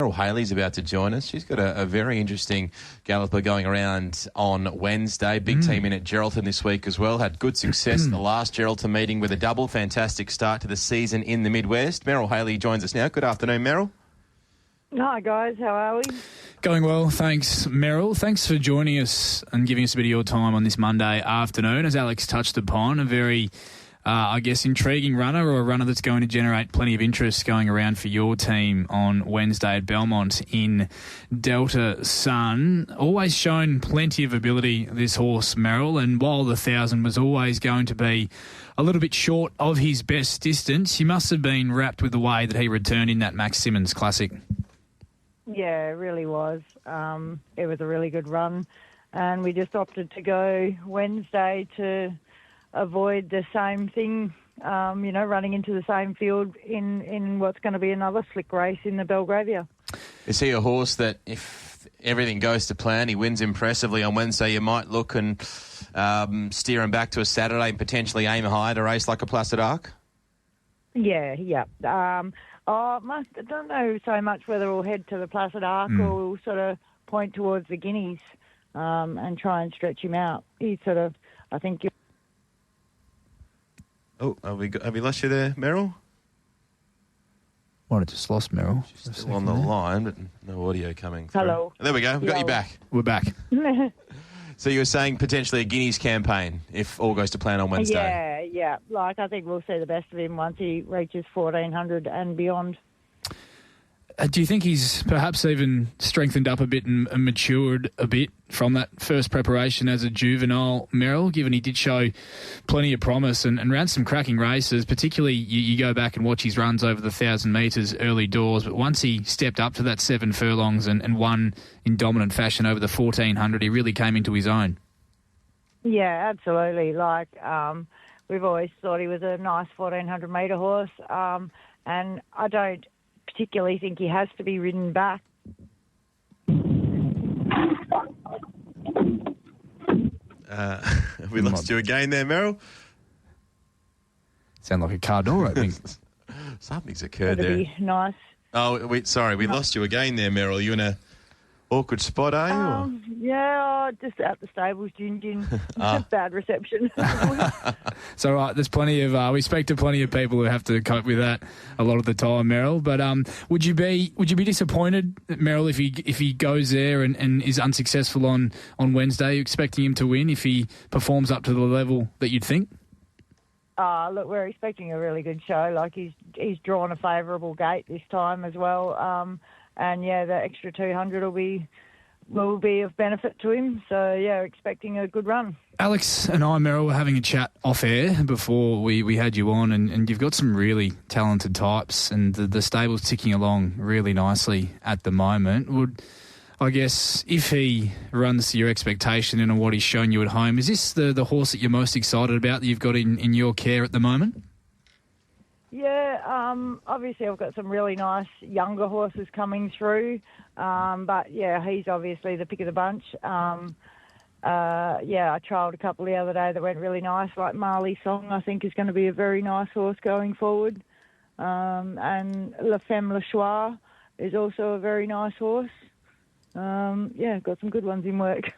Meryl Hayley's about to join us. She's got a very interesting galloper going around on Wednesday. Big team in at Geraldton this week as well. Had good success at the last Geraldton meeting with a double. Fantastic start to the season in the Midwest. Meryl Hayley joins us now. Good afternoon, Meryl. Hi, guys. How are we? Going well, thanks, Meryl. Thanks for joining us and giving us a bit of your time on this Monday afternoon. As Alex touched upon, a very intriguing runner, or a runner that's going to generate plenty of interest going around for your team on Wednesday at Belmont in Deltason. Always shown plenty of ability, this horse, Meryl, and while the 1,000 was always going to be a little bit short of his best distance, you must have been wrapped with the way that he returned in that Max Simmons Classic. Yeah, it really was. It was a really good run, and we just opted to go Wednesday to avoid the same thing, running into the same field in what's going to be another slick race in the Belgravia. Is he a horse that, if everything goes to plan, he wins impressively on Wednesday, you might look and steer him back to a Saturday and potentially aim high to race like a Placid Arc? Yeah. I don't know so much whether we'll head to the Placid Arc or we'll sort of point towards the Guineas and try and stretch him out. He's sort of, I think... Oh, have we lost you there, Meryl? Might have just lost Meryl. She's still on the line, but no audio coming through. Hello. There we go. We've got you back. We're back. So you were saying potentially a Guineas campaign if all goes to plan on Wednesday? Yeah. I think we'll see the best of him once he reaches 1,400 and beyond. Do you think he's perhaps even strengthened up a bit and matured a bit from that first preparation as a juvenile, Meryl, given he did show plenty of promise and ran some cracking races, particularly you go back and watch his runs over the 1,000 metres early doors, but once he stepped up to that 7 furlongs and won in dominant fashion over the 1,400, he really came into his own. Yeah, absolutely. We've always thought he was a nice 1,400 metre horse, and I don't particularly think he has to be ridden back. We lost you again there, Meryl. Sound like a car door opening. Something's occurred That'd there. be nice. Oh, we lost you again there, Meryl. You in a awkward spot, are you? Yeah, just out the stables, Gin. Bad reception. So there's plenty of we speak to plenty of people who have to cope with that a lot of the time, Meryl. But would you be disappointed, Meryl, if he goes there and is unsuccessful on Wednesday? Are you expecting him to win if he performs up to the level that you'd think? Look, we're expecting a really good show. He's drawn a favourable gate this time as well. And yeah, the extra 200 will be of benefit to him. So yeah, expecting a good run. Alex and I, Meryl, were having a chat off air before we had you on, and you've got some really talented types, and the stable's ticking along really nicely at the moment. I guess if he runs to your expectation and what he's shown you at home, is this the horse that you're most excited about that you've got in your care at the moment? Yeah, obviously I've got some really nice younger horses coming through, but yeah, he's obviously the pick of the bunch. I trialled a couple the other day that went really nice, like Marley Song, I think is going to be a very nice horse going forward. And La Femme Le Choix is also a very nice horse. Got some good ones in work.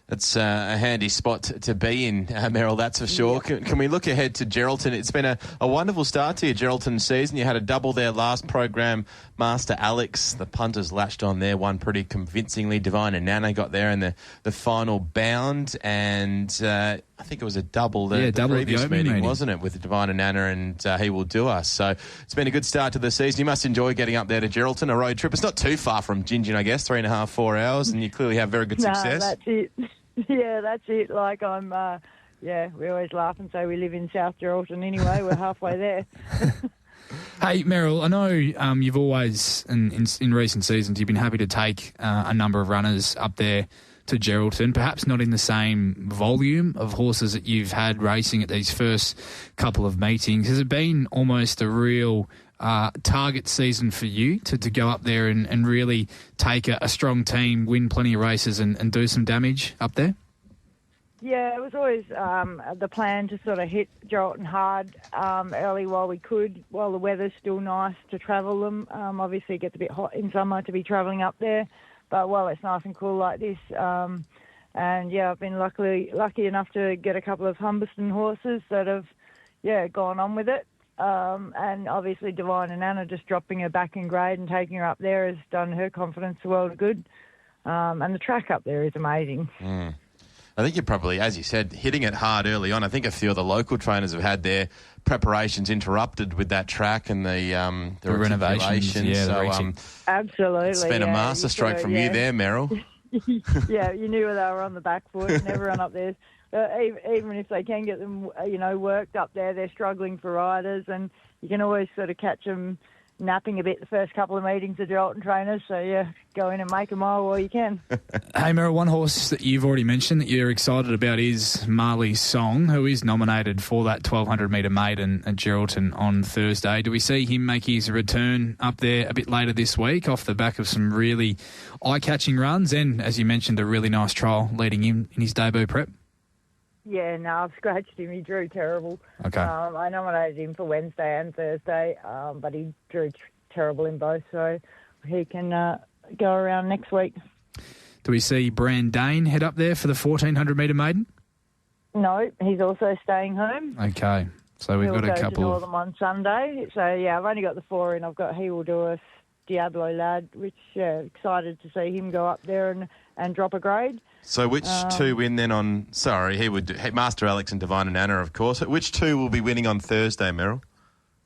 It's a handy spot to be in, Meryl, that's for sure. Yeah. Can we look ahead to Geraldton? It's been a wonderful start to your Geraldton season. You had a double there last program. Master Alex, the punters latched on there, won pretty convincingly. Divine and Nana got there in the final bound, and I think it was a double the previous meeting, wasn't it, with Divine and Nana and He Will Do Us. So it's been a good start to the season. You must enjoy getting up there to Geraldton, a road trip. It's not too far from Gingin, I guess, 3.5, 4 hours, and you clearly have very good success. That's it. Yeah, that's it. We always laugh and say we live in South Geraldton anyway. We're halfway there. Hey, Meryl, I know you've always, in recent seasons, you've been happy to take a number of runners up there to Geraldton, perhaps not in the same volume of horses that you've had racing at these first couple of meetings. Has it been almost a real target season for you to go up there and really take a strong team, win plenty of races and do some damage up there? Yeah, it was always the plan to sort of hit Geraldton hard early while we could, while the weather's still nice to travel them. Obviously, it gets a bit hot in summer to be travelling up there, but while it's nice and cool like this, and yeah, I've been lucky enough to get a couple of Humberston horses that have, gone on with it. And obviously, Divine and Anna just dropping her back in grade and taking her up there has done her confidence a world of good. And the track up there is amazing. I think you're probably, as you said, hitting it hard early on. I think a few of the local trainers have had their preparations interrupted with that track and the renovations. Yeah, absolutely. It's been a masterstroke from you there, Meryl. Yeah, you knew they were on the back foot, and everyone up there. Even if they can get them, worked up there, they're struggling for riders, and you can always sort of catch them napping a bit the first couple of meetings of Geraldton trainers. So, yeah, go in and make a mile while you can. Hey, Meryl, one horse that you've already mentioned that you're excited about is Marley's Song, who is nominated for that 1,200-metre maiden at Geraldton on Thursday. Do we see him make his return up there a bit later this week off the back of some really eye-catching runs and, as you mentioned, a really nice trial leading him in his debut prep? Yeah, no, I've scratched him. He drew terrible. Okay. I nominated him for Wednesday and Thursday, but he drew terrible in both, so he can go around next week. Do we see Brandane head up there for the 1,400-metre maiden? No, he's also staying home. Okay, so we've got a couple. He'll go to Northam on Sunday. So, yeah, I've only got the 4 in. I've got He Will Do Us, Diablo Lad, which, excited to see him go up there and drop a grade. So which two win then on... Sorry, he would do... Master Alex and Divine and Anna, of course. Which two will be winning on Thursday, Meryl?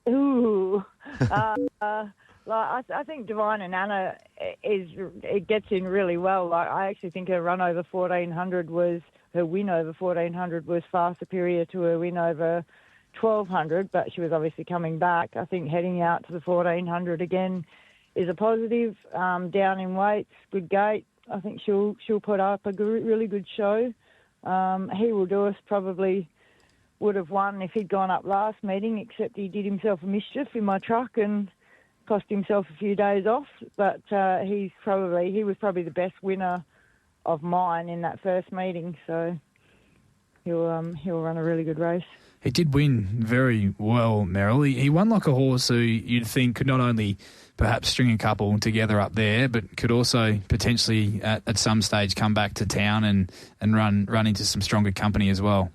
Ooh. I think Divine and Anna it gets in really well. I actually think her run over 1,400 was... Her win over 1,400 was far superior to her win over 1,200, but she was obviously coming back. I think heading out to the 1,400 again is a positive. Down in weights, good gait. I think she'll put up a really good show. He Will Do Us probably would have won if he'd gone up last meeting, except he did himself a mischief in my truck and cost himself a few days off. But he was probably the best winner of mine in that first meeting, so he'll run a really good race. He did win very well, Meryl. He won like a horse who you'd think could not only perhaps string a couple together up there, but could also potentially at some stage come back to town and run into some stronger company as well.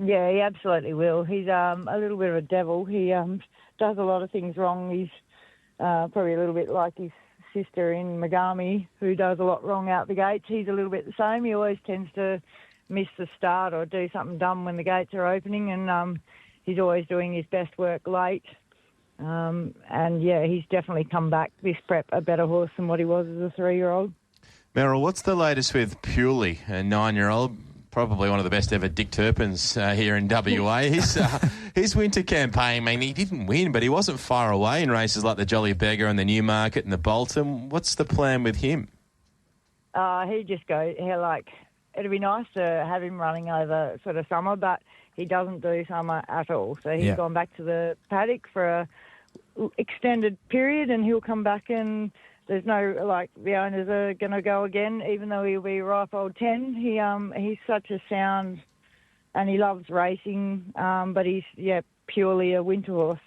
Yeah, he absolutely will. He's a little bit of a devil. He does a lot of things wrong. He's probably a little bit like his sister in Megami, who does a lot wrong out the gates. He's a little bit the same. He always tends to miss the start or do something dumb when the gates are opening, and he's always doing his best work late. And, yeah, he's definitely come back this prep a better horse than what he was as a 3-year-old. Meryl, what's the latest with Purely, a 9-year-old? Probably one of the best ever Dick Turpins here in WA. His winter campaign, he didn't win, but he wasn't far away in races like the Jolly Beggar and the Newmarket and the Bolton. What's the plan with him? He just goes, it'd be nice to have him running over sort of summer, but he doesn't do summer at all. So he's gone back to the paddock for a extended period, and he'll come back, and there's no, the owners are going to go again, even though he'll be a ripe old 10. He's such a sound, and he loves racing, but he's, purely a winter horse.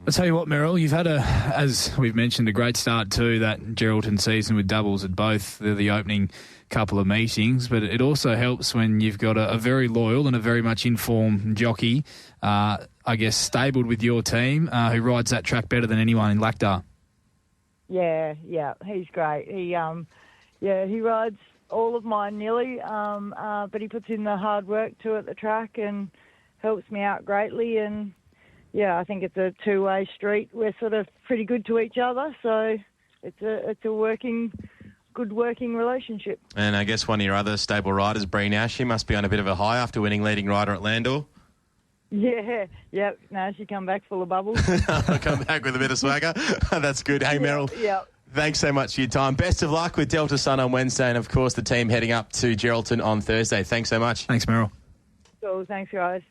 I'll tell you what, Meryl, you've had as we've mentioned, a great start to that Geraldton season with doubles at both the opening couple of meetings, but it also helps when you've got a very loyal and a very much informed jockey, I guess, stabled with your team, who rides that track better than anyone in Lactar. Yeah, he's great. He rides all of mine nearly, but he puts in the hard work too at the track and helps me out greatly, and I think it's a two-way street. We're sort of pretty good to each other, so it's a good working relationship. And I guess one of your other stable riders, Bree Nash, she must be on a bit of a high after winning leading rider at Landor. Yeah. No, she come back full of bubbles. I'll come back with a bit of swagger. That's good. Hey, Meryl. Yeah. Thanks so much for your time. Best of luck with Deltason on Wednesday, and of course the team heading up to Geraldton on Thursday. Thanks so much. Thanks, Meryl. Cool. Thanks, guys.